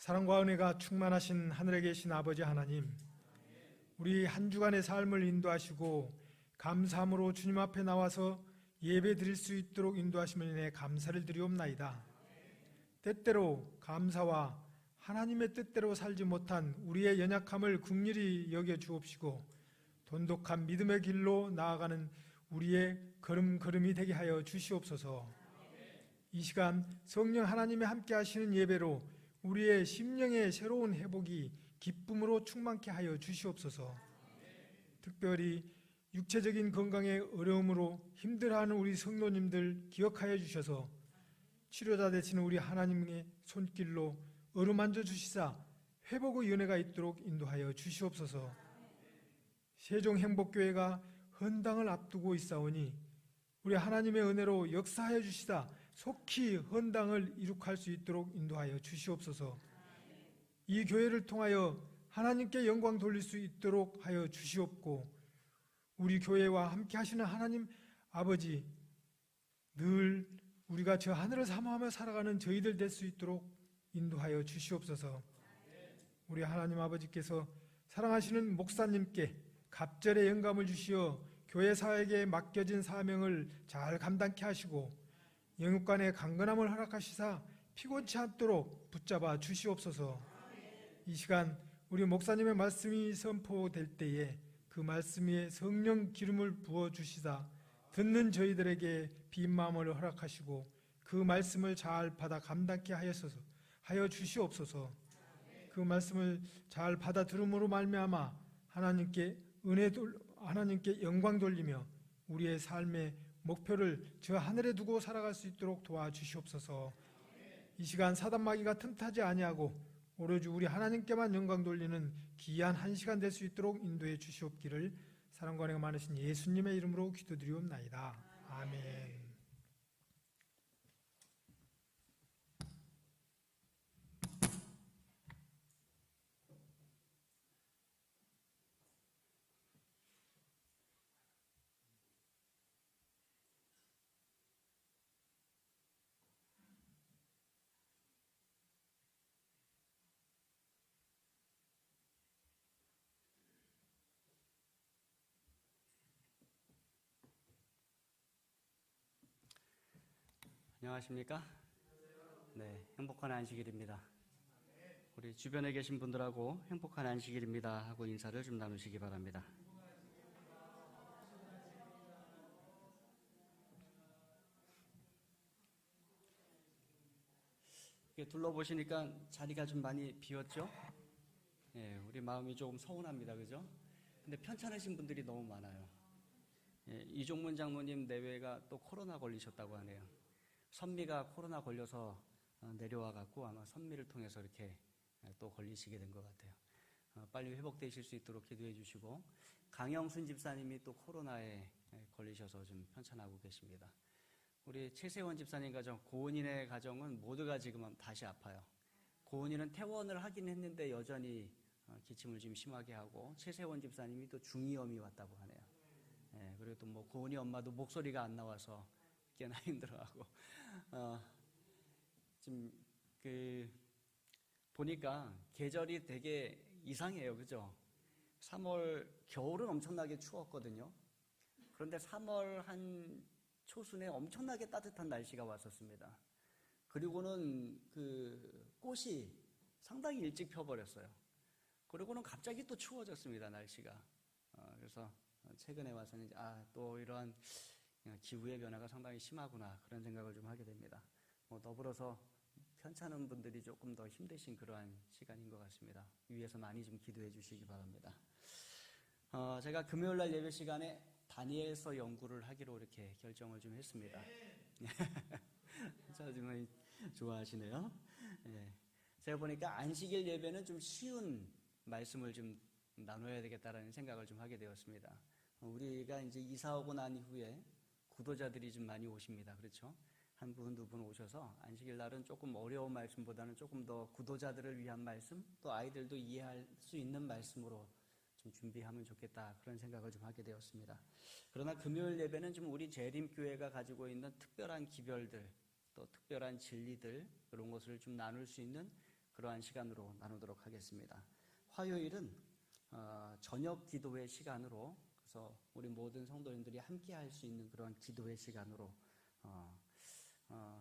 사랑과 은혜가 충만하신 하늘에 계신 아버지 하나님, 우리 한 주간의 삶을 인도하시고 감사함으로 주님 앞에 나와서 예배 드릴 수 있도록 인도하심을 인해 감사를 드리옵나이다. 때때로 감사와 하나님의 뜻대로 살지 못한 우리의 연약함을 긍휼히 여겨 주옵시고 돈독한 믿음의 길로 나아가는 우리의 걸음걸음이 되게 하여 주시옵소서. 이 시간 성령 하나님의 함께 하시는 예배로 우리의 심령의 새로운 회복이 기쁨으로 충만케 하여 주시옵소서. 특별히 육체적인 건강의 어려움으로 힘들어하는 우리 성도님들 기억하여 주셔서 치료자 되시는 우리 하나님의 손길로 어루만져 주시사 회복의 은혜가 있도록 인도하여 주시옵소서. 세종행복교회가 헌당을 앞두고 있사오니 우리 하나님의 은혜로 역사하여 주시다 속히 헌당을 이룩할 수 있도록 인도하여 주시옵소서. 이 교회를 통하여 하나님께 영광 돌릴 수 있도록 하여 주시옵고 우리 교회와 함께 하시는 하나님 아버지, 늘 우리가 저 하늘을 사모하며 살아가는 저희들 될 수 있도록 인도하여 주시옵소서. 우리 하나님 아버지께서 사랑하시는 목사님께 갑절의 영감을 주시어 교회사에게 맡겨진 사명을 잘 감당케 하시고 영육간의 강건함을 허락하시사 피곤치 않도록 붙잡아 주시옵소서. 이 시간 우리 목사님의 말씀이 선포될 때에 그 말씀 위에 성령 기름을 부어 주시사 듣는 저희들에게 빈 마음을 허락하시고 그 말씀을 잘 받아 감당케 하여 주시옵소서. 그 말씀을 잘 받아 들음으로 말미암아 하나님께 하나님께 영광 돌리며 우리의 삶의 목표를 저 하늘에 두고 살아갈 수 있도록 도와주시옵소서. 이 시간 사단마귀가 틈타지 아니하고 오로지 우리 하나님께만 영광 돌리는 귀한 한 시간 될 수 있도록 인도해 주시옵기를 사랑과 은혜가 많으신 예수님의 이름으로 기도드리옵나이다. 아멘. 안녕하십니까? 네, 행복한 안식일입니다. 우리 주변에 계신 분들하고 행복한 안식일입니다 하고 인사를 좀 나누시기 바랍니다. 이렇게 둘러보시니까 자리가 좀 많이 비었죠? 예, 우리 마음이 조금 서운합니다, 그죠? 근데 편찮으신 분들이 너무 많아요. 예, 이종문 장로님 내외가 또 코로나 걸리셨다고 하네요. 선미가 코로나 걸려서 내려와 갖고 아마 선미를 통해서 이렇게 또 걸리시게 된 것 같아요. 빨리 회복되실 수 있도록 기도해 주시고, 강영순 집사님이 또 코로나에 걸리셔서 좀 편찮하고 계십니다. 우리 최세원 집사님 가정, 고은이네 가정은 모두가 지금 다시 아파요. 고은이는 퇴원을 하긴 했는데 여전히 기침을 좀 심하게 하고, 최세원 집사님이 또 중이염이 왔다고 하네요. 예, 그리고 또 뭐 고은이 엄마도 목소리가 안 나와서 꽤나 힘들어하고, 지금 보니까 계절이 되게 이상해요, 그죠? 3월 겨울은 엄청나게 추웠거든요. 그런데 3월 한 초순에 엄청나게 따뜻한 날씨가 왔었습니다. 그리고는 꽃이 상당히 일찍 펴버렸어요. 그리고는 갑자기 또 추워졌습니다, 날씨가. 그래서 최근에 와서는 또 이러한 기후의 변화가 상당히 심하구나, 그런 생각을 좀 하게 됩니다. 더불어서 편찮은 분들이 조금 더 힘드신 그러한 시간인 것 같습니다. 위에서 많이 좀 기도해 주시기 바랍니다. 제가 금요일날 예배 시간에 다니엘서 연구를 하기로 이렇게 결정을 좀 했습니다. 정말 좋아하시네요. 네. 제가 보니까 안식일 예배는 좀 쉬운 말씀을 좀 나눠야 되겠다라는 생각을 좀 하게 되었습니다. 우리가 이제 이사 오고 난 이후에 구도자들이 좀 많이 오십니다. 그렇죠? 한 분, 두 분 오셔서 안식일 날은 조금 어려운 말씀보다는 조금 더 구도자들을 위한 말씀, 또 아이들도 이해할 수 있는 말씀으로 좀 준비하면 좋겠다, 그런 생각을 좀 하게 되었습니다. 그러나 금요일 예배는 좀 우리 재림교회가 가지고 있는 특별한 기별들, 또 특별한 진리들, 그런 것을 좀 나눌 수 있는 그러한 시간으로 나누도록 하겠습니다. 화요일은 저녁 기도회 시간으로, 그래서 우리 모든 성도님들이 함께 할 수 있는 그런 기도회 시간으로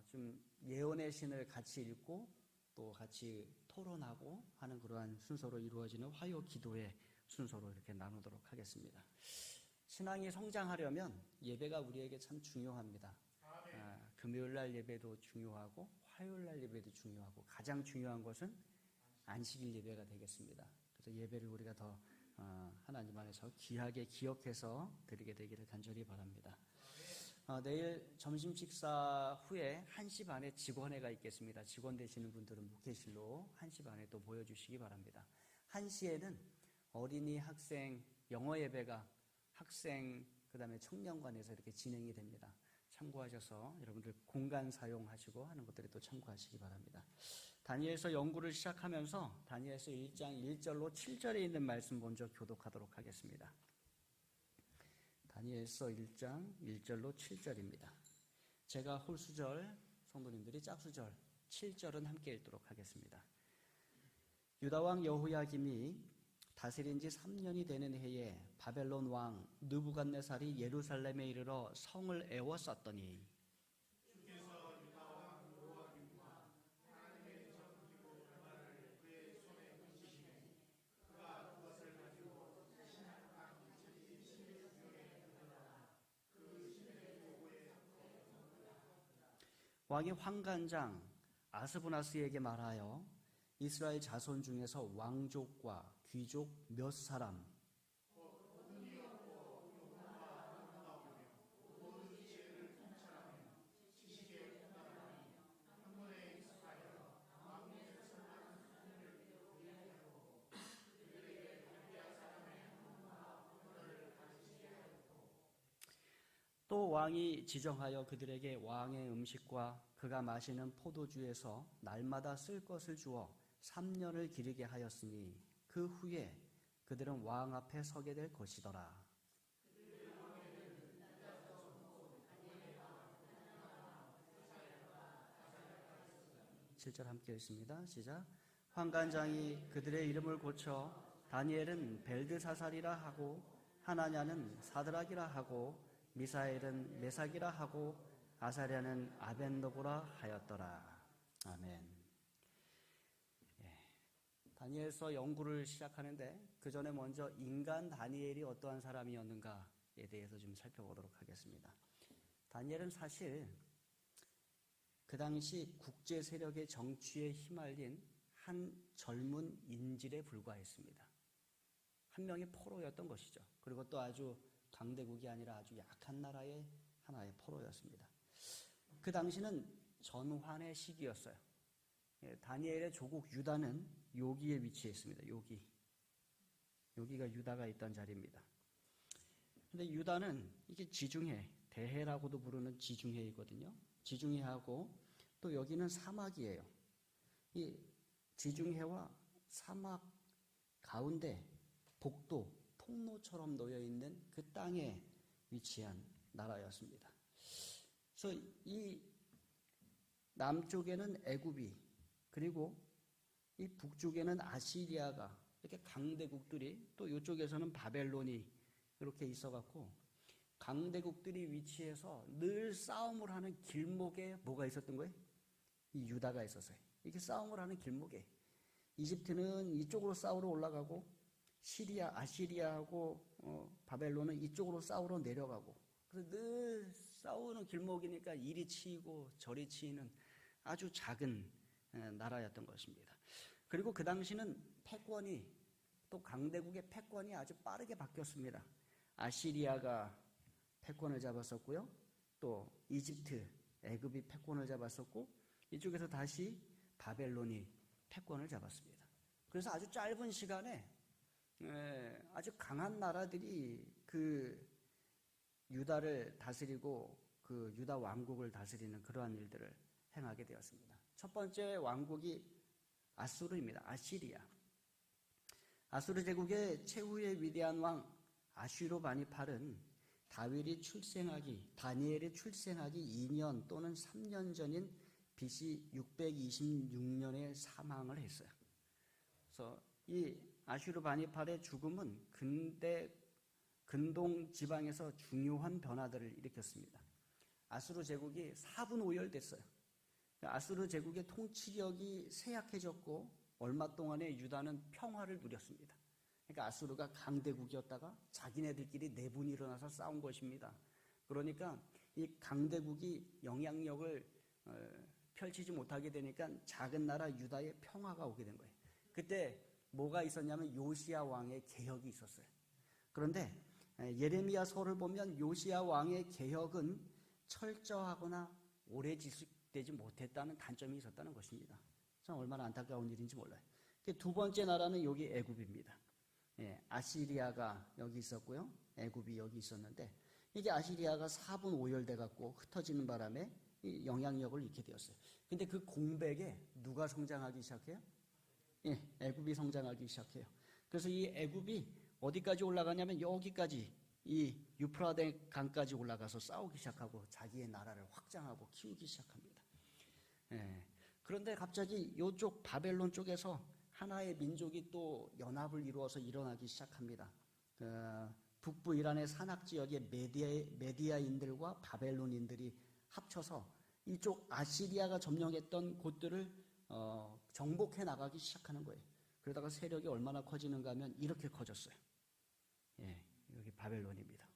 좀 예언의 신을 같이 읽고 또 같이 토론하고 하는 그러한 순서로 이루어지는 화요 기도회 순서로 이렇게 나누도록 하겠습니다. 신앙이 성장하려면 예배가 우리에게 참 중요합니다. 금요일날 예배도 중요하고 화요일날 예배도 중요하고 가장 중요한 것은 안식일 예배가 되겠습니다. 그래서 예배를 우리가 더 하나님 안에서 귀하게 기억해서 드리게 되기를 간절히 바랍니다. 내일 점심 식사 후에 1시 반에 직원회가 있겠습니다. 직원 되시는 분들은 목회실로 1시 반에 또 모여주시기 바랍니다. 1시에는 어린이, 학생, 영어 예배가 학생, 그 다음에 청년관에서 이렇게 진행이 됩니다. 참고하셔서 여러분들 공간 사용하시고 하는 것들에 또 참고하시기 바랍니다. 다니엘서 연구를 시작하면서 다니엘서 1장 1절로 7절에 있는 말씀 먼저 교독하도록 하겠습니다. 다니엘서 1장 1절로 7절입니다. 제가 홀수절, 성도님들이 짝수절, 7절은 함께 읽도록 하겠습니다. 유다왕 여호야김이 다스린 지 3년이 되는 해에 바벨론 왕 느부갓네살이 예루살렘에 이르러 성을 에워쌌더니 왕이 환관장 아스부나스에게 말하여 이스라엘 자손 중에서 왕족과 귀족 몇 사람 또 왕이 지정하여 그들에게 왕의 음식과 그가 마시는 포도주에서 날마다 쓸 것을 주어 3년을 기르게 하였으니 그 후에 그들은 왕 앞에 서게 될 것이더라. 7절 함께 읽습니다. 시작. 환관장이 그들의 이름을 고쳐 다니엘은 벨드사살이라 하고 하나냐는 사드락이라 하고 미사엘은 메삭이라 하고 아사랴는 아벤노고라 하였더라. 아멘. 다니엘서 연구를 시작하는데 그 전에 먼저 인간 다니엘이 어떠한 사람이었는가에 대해서 좀 살펴보도록 하겠습니다. 다니엘은 사실 그 당시 국제 세력의 정치에 휘말린 한 젊은 인질에 불과했습니다. 한 명의 포로였던 것이죠. 그리고 또 아주 강대국이 아니라 아주 약한 나라의 하나의 포로였습니다. 그 당시는 전환의 시기였어요. 다니엘의 조국 유다는 여기에 위치했습니다. 여기가 유다가 있던 자리입니다. 근데 유다는 이게 지중해, 대해라고도 부르는 지중해이거든요. 지중해하고 또 여기는 사막이에요. 이 지중해와 사막 가운데 복도, 통로처럼 놓여있는 그 땅에 위치한 나라였습니다. 그래서 이 남쪽에는 애굽이, 그리고 이 북쪽에는 아시리아가, 이렇게 강대국들이, 또 이쪽에서는 바벨론이 이렇게 있어갖고 강대국들이 위치해서 늘 싸움을 하는 길목에 뭐가 있었던 거예요? 이 유다가 있었어요. 이렇게 싸움을 하는 길목에 이집트는 이쪽으로 싸우러 올라가고 아시리아하고 바벨론은 이쪽으로 싸우러 내려가고, 그래서 늘 싸우는 길목이니까 이리 치이고 저리 치이는 아주 작은 나라였던 것입니다. 그리고 그 당시는 패권이, 또 강대국의 패권이 아주 빠르게 바뀌었습니다. 아시리아가 패권을 잡았었고요. 또 이집트, 애굽이 패권을 잡았었고, 이쪽에서 다시 바벨론이 패권을 잡았습니다. 그래서 아주 짧은 시간에 아주 강한 나라들이 그 유다를 다스리고 그 유다 왕국을 다스리는 그러한 일들을 행하게 되었습니다. 첫 번째 왕국이 아수르입니다. 아시리아. 아수르 제국의 최후의 위대한 왕 아슈르바니팔은 다니엘이 출생하기 2년 또는 3년 전인 BC 626년에 사망을 했어요. 그래서 이 아슈르바니팔의 죽음은 근동 지방에서 중요한 변화들을 일으켰습니다. 아수르 제국이 4분 오열됐어요. 아수르 제국의 통치력이 쇠약해졌고 얼마 동안에 유다는 평화를 누렸습니다. 그러니까 아수르가 강대국이었다가 자기네들끼리 내분이 일어나서 싸운 것입니다. 그러니까 이 강대국이 영향력을 펼치지 못하게 되니까 작은 나라 유다에 평화가 오게 된 거예요. 그때 뭐가 있었냐면 요시야 왕의 개혁이 있었어요. 그런데 예레미야서를 보면 요시야 왕의 개혁은 철저하거나 오래 지속되지 못했다는 단점이 있었다는 것입니다. 참 얼마나 안타까운 일인지 몰라요. 두 번째 나라는 여기 애굽입니다. 아시리아가 여기 있었고요. 애굽이 여기 있었는데 이게 아시리아가 4분 오열돼 갖고 흩어지는 바람에 이 영향력을 잃게 되었어요. 근데 그 공백에 누가 성장하기 시작해요? 애굽이 성장하기 시작해요. 그래서 이 애굽이 어디까지 올라가냐면 여기까지 이 유프라데 강까지 올라가서 싸우기 시작하고 자기의 나라를 확장하고 키우기 시작합니다. 그런데 갑자기 이쪽 바벨론 쪽에서 하나의 민족이 또 연합을 이루어서 일어나기 시작합니다. 북부 이란의 산악 지역의 메디아인들과 바벨론인들이 합쳐서 이쪽 아시리아가 점령했던 곳들을 정복해 나가기 시작하는 거예요. 그러다가 세력이 얼마나 커지는가 하면 이렇게 커졌어요. 여기 바벨론입니다.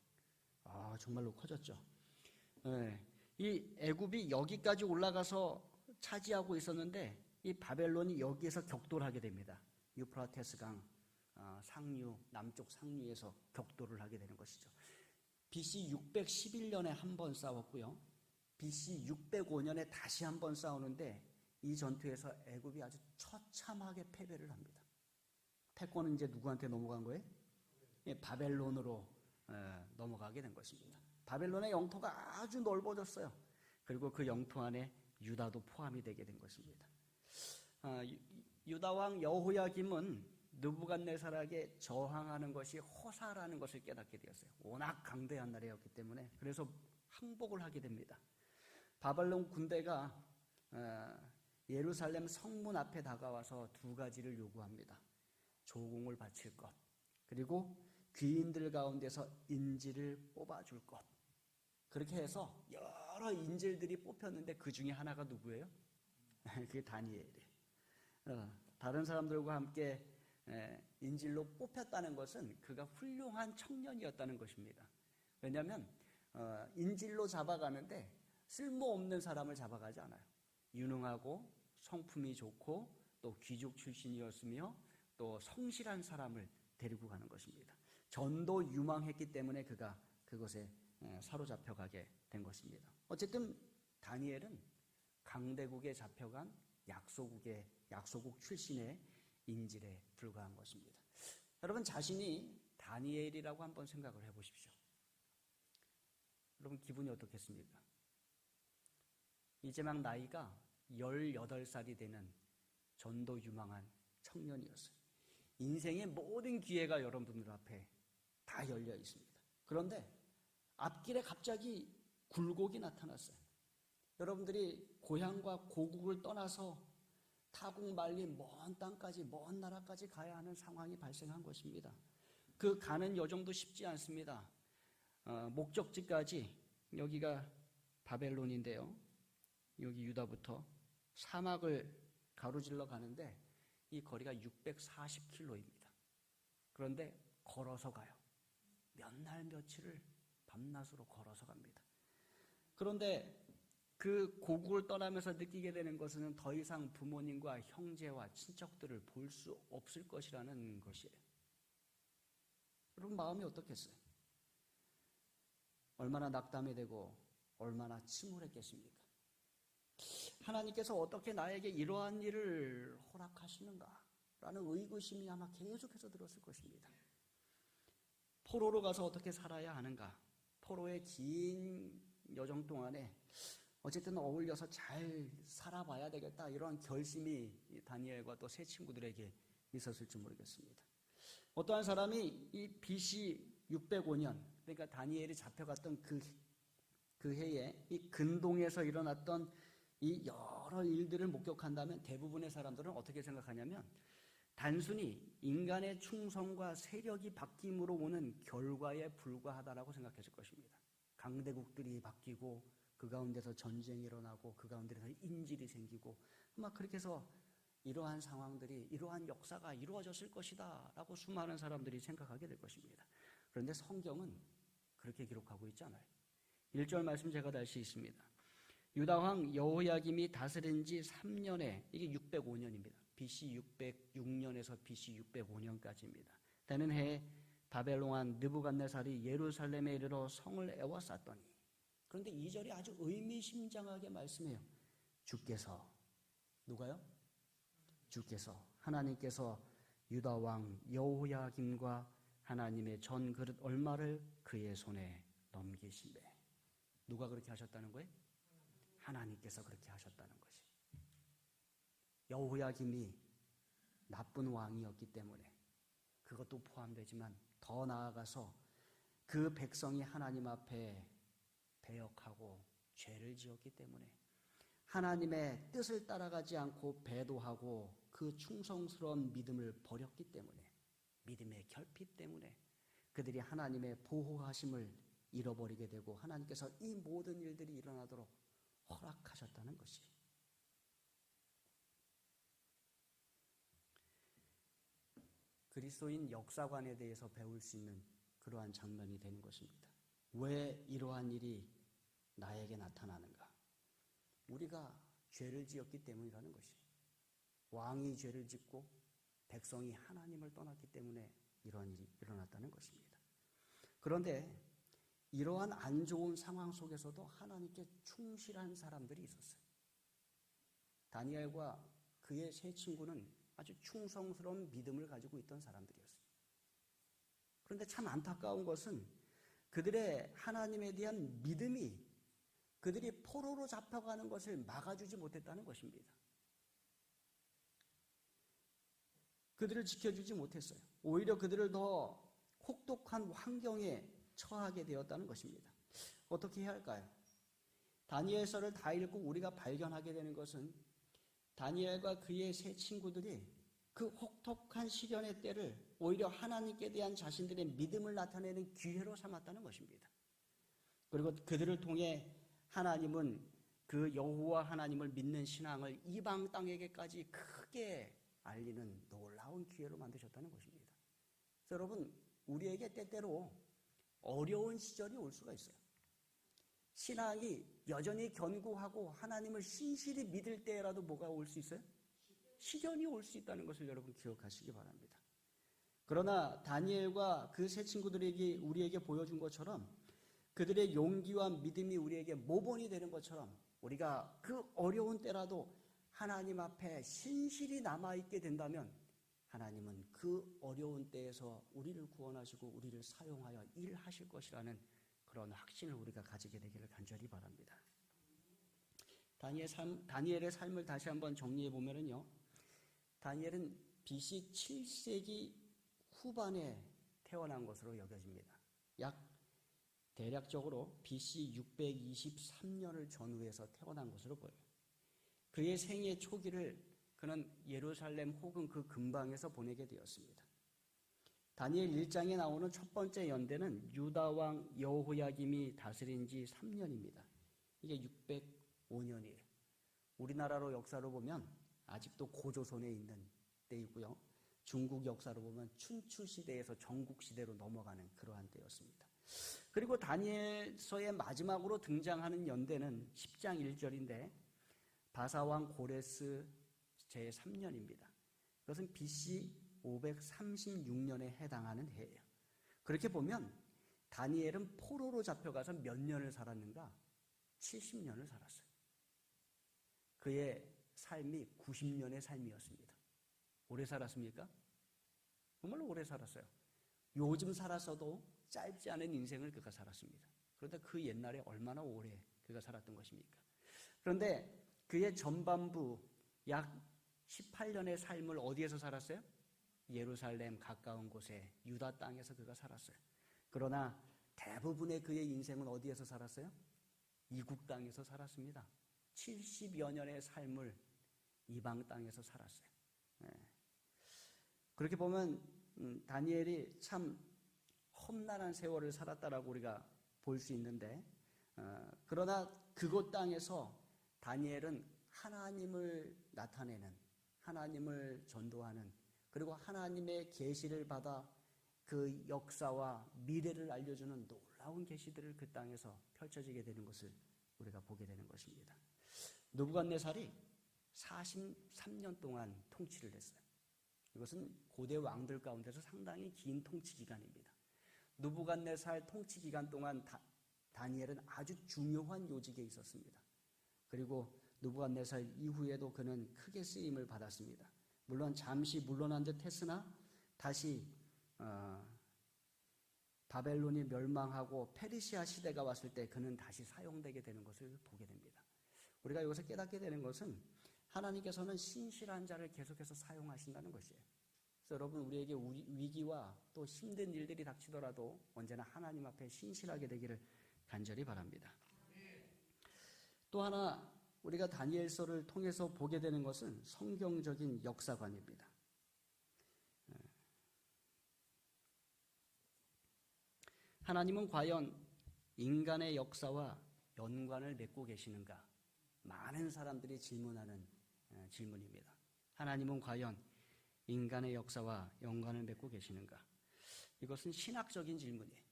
정말로 커졌죠. 이 애굽이 여기까지 올라가서 차지하고 있었는데 이 바벨론이 여기에서 격돌하게 됩니다. 유프라테스 강 상류, 남쪽 상류에서 격돌을 하게 되는 것이죠. BC 611년에 한 번 싸웠고요. BC 605년에 다시 한 번 싸우는데 이 전투에서 애굽이 아주 처참하게 패배를 합니다. 패권은 이제 누구한테 넘어간 거예요? 바벨론으로 넘어가게 된 것입니다. 바벨론의 영토가 아주 넓어졌어요. 그리고 그 영토 안에 유다도 포함이 되게 된 것입니다. 유다 왕 여호야김은 느부갓네살에게 저항하는 것이 허사라는 것을 깨닫게 되었어요. 워낙 강대한 나라였기 때문에. 그래서 항복을 하게 됩니다. 바벨론 군대가 예루살렘 성문 앞에 다가와서 두 가지를 요구합니다. 조공을 바칠 것, 그리고 귀인들 가운데서 인질을 뽑아줄 것. 그렇게 해서 여러 인질들이 뽑혔는데 그 중에 하나가 누구예요? 그게 다니엘이에요. 다른 사람들과 함께 인질로 뽑혔다는 것은 그가 훌륭한 청년이었다는 것입니다. 왜냐하면 인질로 잡아가는데 쓸모없는 사람을 잡아가지 않아요. 유능하고 성품이 좋고 또 귀족 출신이었으며 또 성실한 사람을 데리고 가는 것입니다. 전도 유망했기 때문에 그가 그것에 사로잡혀가게 된 것입니다. 어쨌든 다니엘은 강대국에 잡혀간 약소국 출신의 인질에 불과한 것입니다. 여러분 자신이 다니엘이라고 한번 생각을 해보십시오. 여러분 기분이 어떻겠습니까? 이제 막 나이가 18살이 되는 전도 유망한 청년이었어요. 인생의 모든 기회가 여러분들 앞에 다 열려 있습니다. 그런데 앞길에 갑자기 굴곡이 나타났어요. 여러분들이 고향과 고국을 떠나서 타국 말린 먼 땅까지, 먼 나라까지 가야 하는 상황이 발생한 것입니다. 그 가는 여정도 쉽지 않습니다. 목적지까지, 여기가 바벨론인데요. 여기 유다부터 사막을 가로질러 가는데 이 거리가 640km입니다. 그런데 걸어서 가요. 몇 날 며칠을 밤낮으로 걸어서 갑니다. 그런데 그 고국을 떠나면서 느끼게 되는 것은 더 이상 부모님과 형제와 친척들을 볼 수 없을 것이라는 것이에요. 여러분 마음이 어떻겠어요? 얼마나 낙담이 되고 얼마나 침울했겠습니까? 하나님께서 어떻게 나에게 이러한 일을 허락하시는가? 라는 의구심이 아마 계속해서 들었을 것입니다. 포로로 가서 어떻게 살아야 하는가? 포로의 긴 여정 동안에 어쨌든 어울려서 잘 살아봐야 되겠다, 이런 결심이 다니엘과 또 세 친구들에게 있었을지 모르겠습니다. 어떠한 사람이 이 BC 605년, 그러니까 다니엘이 잡혀갔던 그 해에 이 근동에서 일어났던 이 여러 일들을 목격한다면 대부분의 사람들은 어떻게 생각하냐면 단순히 인간의 충성과 세력이 바뀜으로 오는 결과에 불과하다라고 생각했을 것입니다. 강대국들이 바뀌고 그 가운데서 전쟁이 일어나고 그 가운데서 인질이 생기고 막 그렇게 해서 이러한 상황들이 이러한 역사가 이루어졌을 것이다 라고 수많은 사람들이 생각하게 될 것입니다. 그런데 성경은 그렇게 기록하고 있지 않아요. 1절 말씀 제가 다시 있습니다. 유다왕 여호야김이 다스린 지 3년에 이게 605년입니다. BC 606년에서 BC 605년까지입니다. 되는 해에 바벨론 왕 느부갓네살이 예루살렘에 이르러 성을 에워쌌더니 그런데 2절이 아주 의미심장하게 말씀해요. 주께서 누가요? 주께서 하나님께서 유다 왕 여호야김과 하나님의 전 그릇 얼마를 그의 손에 넘기시매. 누가 그렇게 하셨다는 거예요? 하나님께서 그렇게 하셨다는 것이. 여호야김이 나쁜 왕이었기 때문에 그것도 포함되지만 더 나아가서 그 백성이 하나님 앞에 배역하고 죄를 지었기 때문에 하나님의 뜻을 따라가지 않고 배도하고 그 충성스러운 믿음을 버렸기 때문에 믿음의 결핍 때문에 그들이 하나님의 보호하심을 잃어버리게 되고 하나님께서 이 모든 일들이 일어나도록 허락하셨다는 것이. 그리스도인 역사관에 대해서 배울 수 있는 그러한 장면이 되는 것입니다. 왜 이러한 일이 나에게 나타나는가? 우리가 죄를 지었기 때문이라는 것이. 왕이 죄를 짓고 백성이 하나님을 떠났기 때문에 이러한 일이 일어났다는 것입니다. 그런데 이러한 안 좋은 상황 속에서도 하나님께 충실한 사람들이 있었어요. 다니엘과 그의 세 친구는 아주 충성스러운 믿음을 가지고 있던 사람들이었어요. 그런데 참 안타까운 것은 그들의 하나님에 대한 믿음이 그들이 포로로 잡혀가는 것을 막아주지 못했다는 것입니다. 그들을 지켜주지 못했어요. 오히려 그들을 더 혹독한 환경에 처하게 되었다는 것입니다. 어떻게 해야 할까요? 다니엘서를 다 읽고 우리가 발견하게 되는 것은 다니엘과 그의 세 친구들이 그 혹독한 시련의 때를 오히려 하나님께 대한 자신들의 믿음을 나타내는 기회로 삼았다는 것입니다. 그리고 그들을 통해 하나님은 그 여호와 하나님을 믿는 신앙을 이방 땅에게까지 크게 알리는 놀라운 기회로 만드셨다는 것입니다. 여러분, 우리에게 때때로 어려운 시절이 올 수가 있어요. 신앙이 여전히 견고하고 하나님을 신실히 믿을 때라도 뭐가 올 수 있어요? 시련이 올 수 있다는 것을 여러분 기억하시기 바랍니다. 그러나 다니엘과 그 세 친구들에게 우리에게 보여준 것처럼 그들의 용기와 믿음이 우리에게 모본이 되는 것처럼 우리가 그 어려운 때라도 하나님 앞에 신실히 남아있게 된다면 하나님은 그 어려운 때에서 우리를 구원하시고 우리를 사용하여 일하실 것이라는 그런 확신을 우리가 가지게 되기를 간절히 바랍니다. 다니엘의 삶을 다시 한번 정리해 보면요, 다니엘은 BC 7세기 후반에 태어난 것으로 여겨집니다. 대략적으로 BC 623년을 전후해서 태어난 것으로 보여요. 그의 생애 초기를 그는 예루살렘 혹은 그 근방에서 보내게 되었습니다. 다니엘 1장에 나오는 첫 번째 연대는 유다 왕 여호야김이 다스린 지 3년입니다. 이게 605년이에요. 우리나라로 역사로 보면 아직도 고조선에 있는 때이고요. 중국 역사로 보면 춘추 시대에서 전국 시대로 넘어가는 그러한 때였습니다. 그리고 다니엘서의 마지막으로 등장하는 연대는 10장 1절인데 바사왕 고레스 제3년입니다. 그것은 BC 536년에 해당하는 해예요. 그렇게 보면 다니엘은 포로로 잡혀가서 몇 년을 살았는가? 70년을 살았어요. 그의 삶이 90년의 삶이었습니다. 오래 살았습니까? 정말 오래 살았어요. 요즘 살았어도 짧지 않은 인생을 그가 살았습니다. 그런데 그 옛날에 얼마나 오래 그가 살았던 것입니까? 그런데 그의 전반부 약 18년의 삶을 어디에서 살았어요? 예루살렘 가까운 곳에 유다 땅에서 그가 살았어요. 그러나 대부분의 그의 인생은 어디에서 살았어요? 이국 땅에서 살았습니다. 70여 년의 삶을 이방 땅에서 살았어요. 예. 그렇게 보면 다니엘이 참 험난한 세월을 살았다라고 우리가 볼 수 있는데, 그러나 그곳 땅에서 다니엘은 하나님을 나타내는, 하나님을 전도하는, 그리고 하나님의 계시를 받아 그 역사와 미래를 알려주는 놀라운 계시들을 그 땅에서 펼쳐지게 되는 것을 우리가 보게 되는 것입니다. 느부갓네살이 43년 동안 통치를 했어요. 이것은 고대 왕들 가운데서 상당히 긴 통치 기간입니다. 느부갓네살 통치 기간 동안 다니엘은 아주 중요한 요직에 있었습니다. 그리고 느부갓네살 이후에도 그는 크게 쓰임을 받았습니다. 물론 잠시 물러난 듯 했으나 다시 바벨론이 멸망하고 페르시아 시대가 왔을 때 그는 다시 사용되게 되는 것을 보게 됩니다. 우리가 여기서 깨닫게 되는 것은 하나님께서는 신실한 자를 계속해서 사용하신다는 것이에요. 그래서 여러분, 우리에게 위기와 또 힘든 일들이 닥치더라도 언제나 하나님 앞에 신실하게 되기를 간절히 바랍니다. 또 하나 우리가 다니엘서를 통해서 보게 되는 것은 성경적인 역사관입니다. 하나님은 과연 인간의 역사와 연관을 맺고 계시는가? 많은 사람들이 질문하는 질문입니다. 하나님은 과연 인간의 역사와 연관을 맺고 계시는가? 이것은 신학적인 질문이에요.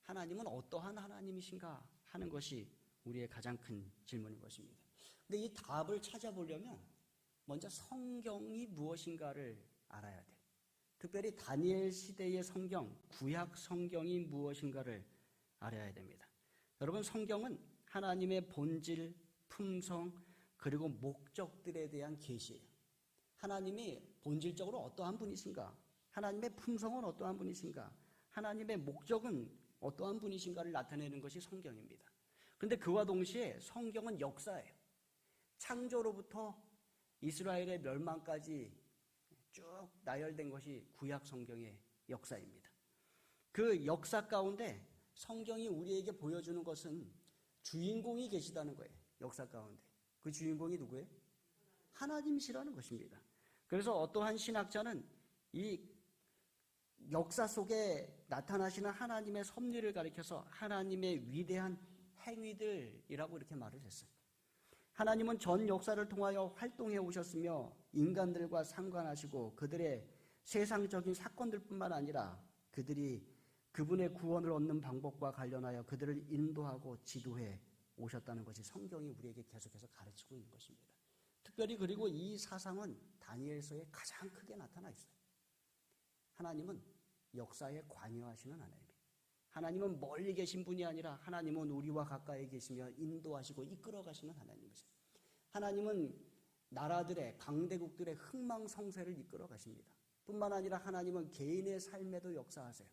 하나님은 어떠한 하나님이신가 하는 것이 우리의 가장 큰 질문인 것입니다. 근데 이 답을 찾아보려면 먼저 성경이 무엇인가를 알아야 돼요. 특별히 다니엘 시대의 성경, 구약 성경이 무엇인가를 알아야 됩니다. 여러분, 성경은 하나님의 본질, 품성, 그리고 목적들에 대한 계시예요. 하나님이 본질적으로 어떠한 분이신가? 하나님의 품성은 어떠한 분이신가? 하나님의 목적은 어떠한 분이신가를 나타내는 것이 성경입니다. 그런데 그와 동시에 성경은 역사예요. 창조로부터 이스라엘의 멸망까지 쭉 나열된 것이 구약 성경의 역사입니다. 그 역사 가운데 성경이 우리에게 보여주는 것은 주인공이 계시다는 거예요. 역사 가운데. 그 주인공이 누구예요? 하나님이시라는 것입니다. 그래서 어떠한 신학자는 이 역사 속에 나타나시는 하나님의 섭리를 가리켜서 하나님의 위대한 행위들이라고 이렇게 말을 했어요. 하나님은 전 역사를 통하여 활동해 오셨으며 인간들과 상관하시고 그들의 세상적인 사건들뿐만 아니라 그들이 그분의 구원을 얻는 방법과 관련하여 그들을 인도하고 지도해 오셨다는 것이 성경이 우리에게 계속해서 가르치고 있는 것입니다. 특별히 그리고 이 사상은 다니엘서에 가장 크게 나타나 있어요. 하나님은 역사에 관여하시는 하나님이에요. 하나님은 멀리 계신 분이 아니라 하나님은 우리와 가까이 계시며 인도하시고 이끌어 가시는 하나님이세요. 하나님은 나라들의 강대국들의 흥망성쇠를 이끌어 가십니다. 뿐만 아니라 하나님은 개인의 삶에도 역사하세요.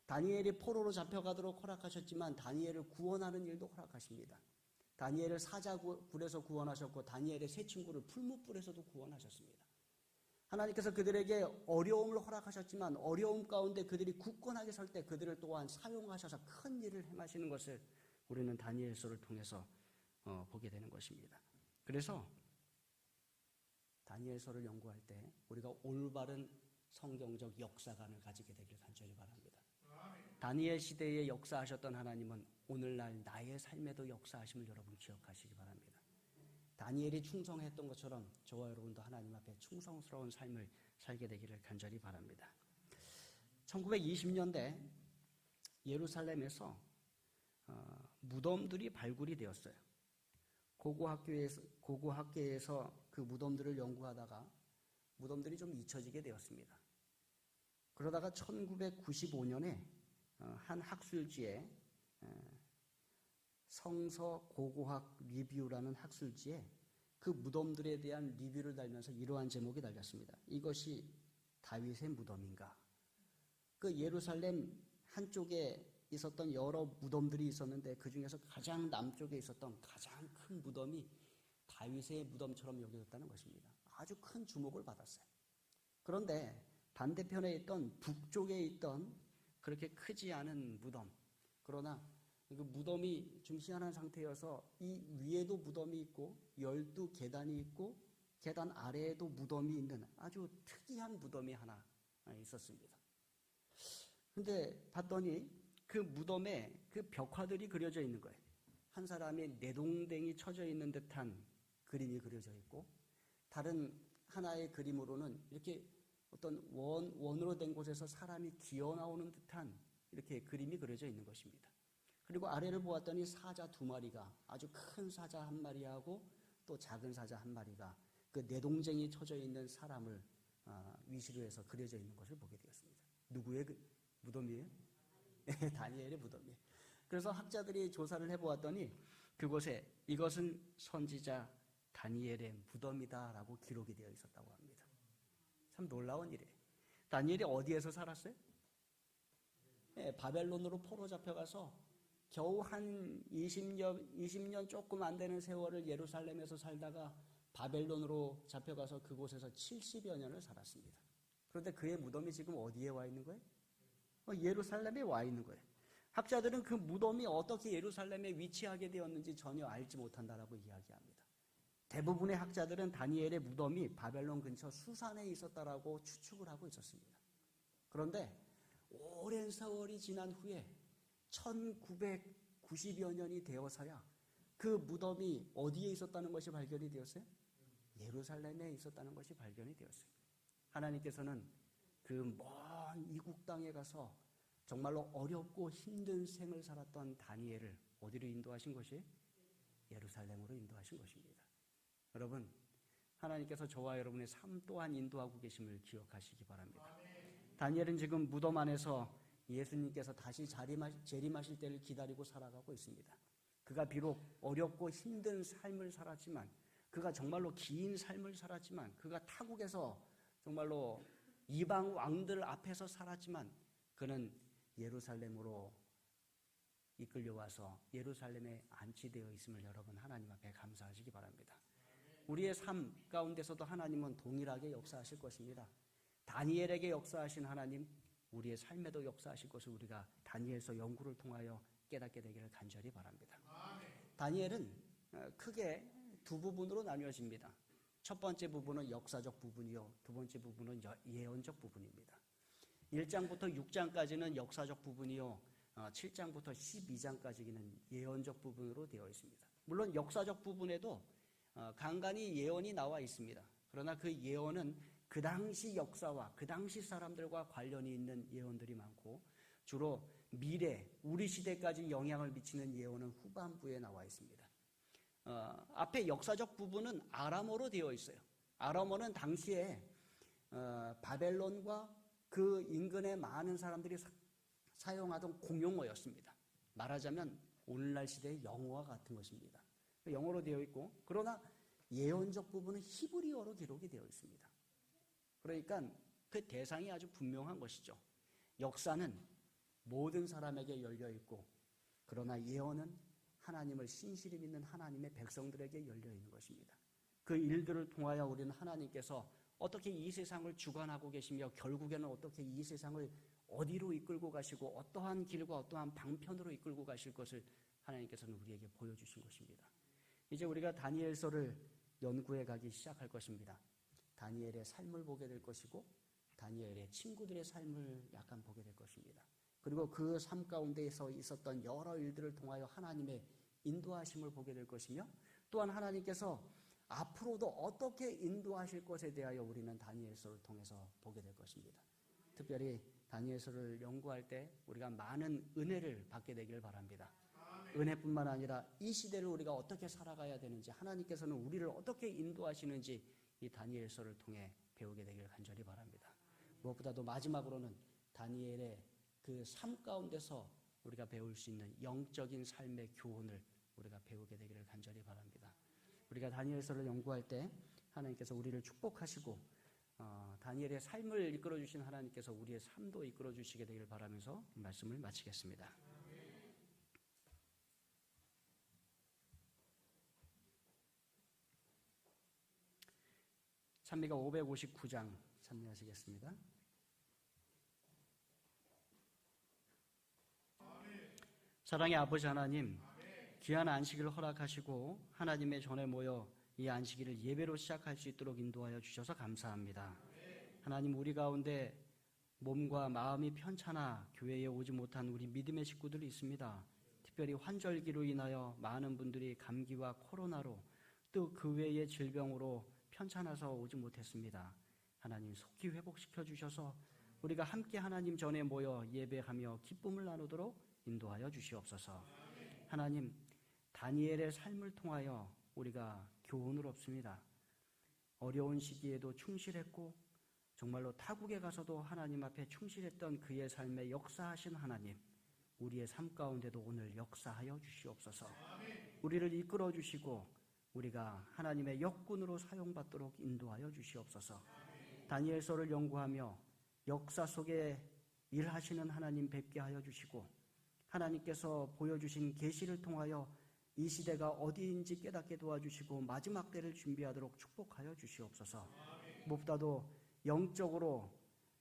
다니엘이 포로로 잡혀가도록 허락하셨지만 다니엘을 구원하는 일도 허락하십니다. 다니엘을 사자굴에서 구원하셨고 다니엘의 세 친구를 풀무불에서도 구원하셨습니다. 하나님께서 그들에게 어려움을 허락하셨지만 어려움 가운데 그들이 굳건하게 설 때 그들을 또한 사용하셔서 큰 일을 행하시는 것을 우리는 다니엘서를 통해서 보게 되는 것입니다. 그래서 다니엘서를 연구할 때 우리가 올바른 성경적 역사관을 가지게 되길 간절히 바랍니다. 다니엘 시대에 역사하셨던 하나님은 오늘날 나의 삶에도 역사하심을 여러분 기억하시기 바랍니다. 다니엘이 충성했던 것처럼 저와 여러분도 하나님 앞에 충성스러운 삶을 살게 되기를 간절히 바랍니다. 1920년대 예루살렘에서 무덤들이 발굴이 되었어요. 고고학계에서 그 무덤들을 연구하다가 무덤들이 좀 잊혀지게 되었습니다. 그러다가 1995년에 한 학술지에 성서 고고학 리뷰라는 학술지에 그 무덤들에 대한 리뷰를 달면서 이러한 제목이 달렸습니다. 이것이 다윗의 무덤인가? 그 예루살렘 한쪽에 있었던 여러 무덤들이 있었는데 그 중에서 가장 남쪽에 있었던 가장 큰 무덤이 다윗의 무덤처럼 여겨졌다는 것입니다. 아주 큰 주목을 받았어요. 그런데 반대편에 있던 북쪽에 있던 그렇게 크지 않은 무덤, 그러나 그 무덤이 좀 희한한 상태여서 이 위에도 무덤이 있고 12계단이 있고 계단 아래에도 무덤이 있는 아주 특이한 무덤이 하나 있었습니다. 근데 봤더니 그 무덤에 그 벽화들이 그려져 있는 거예요. 한 사람이 내동댕이 쳐져 있는 듯한 그림이 그려져 있고, 다른 하나의 그림으로는 이렇게 어떤 원으로 된 곳에서 사람이 기어 나오는 듯한 이렇게 그림이 그려져 있는 것입니다. 그리고 아래를 보았더니 사자 2마리가, 아주 큰 사자 1마리하고 또 작은 사자 1마리가 그 내동댕이 쳐져 있는 사람을 위시로 해서 그려져 있는 것을 보게 되었습니다. 누구의 무덤이에요? 다니엘의 무덤이에요. 그래서 학자들이 조사를 해보았더니 그곳에 이것은 선지자 다니엘의 무덤이다라고 기록이 되어 있었다고 합니다. 참 놀라운 일이에요. 다니엘이 어디에서 살았어요? 바벨론으로 포로 잡혀가서 겨우 한 20년 조금 안 되는 세월을 예루살렘에서 살다가 바벨론으로 잡혀가서 그곳에서 70여 년을 살았습니다. 그런데 그의 무덤이 지금 어디에 와 있는 거예요? 예루살렘에 와 있는 거예요. 학자들은 그 무덤이 어떻게 예루살렘에 위치하게 되었는지 전혀 알지 못한다라고 이야기합니다. 대부분의 학자들은 다니엘의 무덤이 바벨론 근처 수산에 있었다라고 추측을 하고 있었습니다. 그런데 오랜 세월이 지난 후에 1990여 년이 되어서야 그 무덤이 어디에 있었다는 것이 발견이 되었어요? 예루살렘에 있었다는 것이 발견이 되었어요. 하나님께서는 그 먼 이국 땅에 가서 정말로 어렵고 힘든 생을 살았던 다니엘을 어디로 인도하신 것이? 예루살렘으로 인도하신 것입니다. 여러분, 하나님께서 저와 여러분의 삶 또한 인도하고 계심을 기억하시기 바랍니다. 다니엘은 지금 무덤 안에서 예수님께서 다시 재림하실 때를 기다리고 살아가고 있습니다. 그가 비록 어렵고 힘든 삶을 살았지만, 그가 정말로 긴 삶을 살았지만, 그가 타국에서 정말로 이방 왕들 앞에서 살았지만, 그는 예루살렘으로 이끌려와서 예루살렘에 안치되어 있음을 여러분 하나님 앞에 감사하시기 바랍니다. 우리의 삶 가운데서도 하나님은 동일하게 역사하실 것입니다. 다니엘에게 역사하신 하나님, 우리의 삶에도 역사하실 것을 우리가 다니엘서 연구를 통하여 깨닫게 되기를 간절히 바랍니다. 다니엘은 크게 두 부분으로 나뉘어집니다. 첫 번째 부분은 역사적 부분이요, 두 번째 부분은 예언적 부분입니다. 1장부터 6장까지는 역사적 부분이요, 7장부터 12장까지는 예언적 부분으로 되어 있습니다. 물론 역사적 부분에도 간간히 예언이 나와 있습니다. 그러나 그 예언은 그 당시 역사와 그 당시 사람들과 관련이 있는 예언들이 많고, 주로 미래, 우리 시대까지 영향을 미치는 예언은 후반부에 나와 있습니다. 앞에 역사적 부분은 아람어로 되어 있어요. 아람어는 당시에 바벨론과 그 인근의 많은 사람들이 사용하던 공용어였습니다. 말하자면 오늘날 시대의 영어와 같은 것입니다. 영어로 되어 있고, 그러나 예언적 부분은 히브리어로 기록이 되어 있습니다. 그러니까 그 대상이 아주 분명한 것이죠. 역사는 모든 사람에게 열려 있고, 그러나 예언은 하나님을 신실히 믿는 하나님의 백성들에게 열려 있는 것입니다. 그 일들을 통하여 우리는 하나님께서 어떻게 이 세상을 주관하고 계시며 결국에는 어떻게 이 세상을 어디로 이끌고 가시고 어떠한 길과 어떠한 방편으로 이끌고 가실 것을 하나님께서는 우리에게 보여주신 것입니다. 이제 우리가 다니엘서를 연구해 가기 시작할 것입니다. 다니엘의 삶을 보게 될 것이고, 다니엘의 친구들의 삶을 약간 보게 될 것입니다. 그리고 그 삶 가운데에서 있었던 여러 일들을 통하여 하나님의 인도하심을 보게 될 것이며, 또한 하나님께서 앞으로도 어떻게 인도하실 것에 대하여 우리는 다니엘서를 통해서 보게 될 것입니다. 특별히 다니엘서를 연구할 때 우리가 많은 은혜를 받게 되길 바랍니다. 은혜뿐만 아니라 이 시대를 우리가 어떻게 살아가야 되는지, 하나님께서는 우리를 어떻게 인도하시는지 이 다니엘서를 통해 배우게 되길 간절히 바랍니다. 무엇보다도 마지막으로는 다니엘의 그 삶 가운데서 우리가 배울 수 있는 영적인 삶의 교훈을 우리가 배우게 되기를 간절히 바랍니다. 우리가 다니엘서를 연구할 때 하나님께서 우리를 축복하시고 다니엘의 삶을 이끌어주신 하나님께서 우리의 삶도 이끌어주시게 되기를 바라면서 말씀을 마치겠습니다. 찬미가 559장 찬미하시겠습니다. 사랑의 아버지 하나님, 귀한 안식일을 허락하시고 하나님의 전에 모여 이 안식일을 예배로 시작할 수 있도록 인도하여 주셔서 감사합니다. 하나님, 우리 가운데 몸과 마음이 편찮아 교회에 오지 못한 우리 믿음의 식구들이 있습니다. 특별히 환절기로 인하여 많은 분들이 감기와 코로나로 또 그 외의 질병으로 편찮아서 오지 못했습니다. 하나님, 속히 회복시켜 주셔서 우리가 함께 하나님 전에 모여 예배하며 기쁨을 나누도록 인도하여 주시옵소서. 하나님, 다니엘의 삶을 통하여 우리가 교훈을 얻습니다. 어려운 시기에도 충실했고 정말로 타국에 가서도 하나님 앞에 충실했던 그의 삶에 역사하신 하나님, 우리의 삶 가운데도 오늘 역사하여 주시옵소서. 우리를 이끌어 주시고 우리가 하나님의 역군으로 사용받도록 인도하여 주시옵소서. 다니엘서를 연구하며 역사 속에 일하시는 하나님 뵙게 하여 주시고 하나님께서 보여주신 계시를 통하여 이 시대가 어디인지 깨닫게 도와주시고 마지막 때를 준비하도록 축복하여 주시옵소서. 무엇보다도 영적으로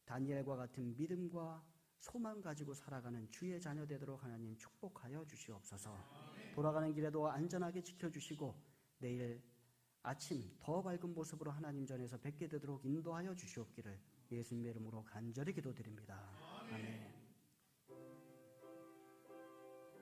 다니엘과 같은 믿음과 소망 가지고 살아가는 주의 자녀 되도록 하나님 축복하여 주시옵소서. 돌아가는 길에도 안전하게 지켜주시고 내일 아침 더 밝은 모습으로 하나님 전에서 뵙게 되도록 인도하여 주시옵기를 예수님의 이름으로 간절히 기도드립니다. 아멘.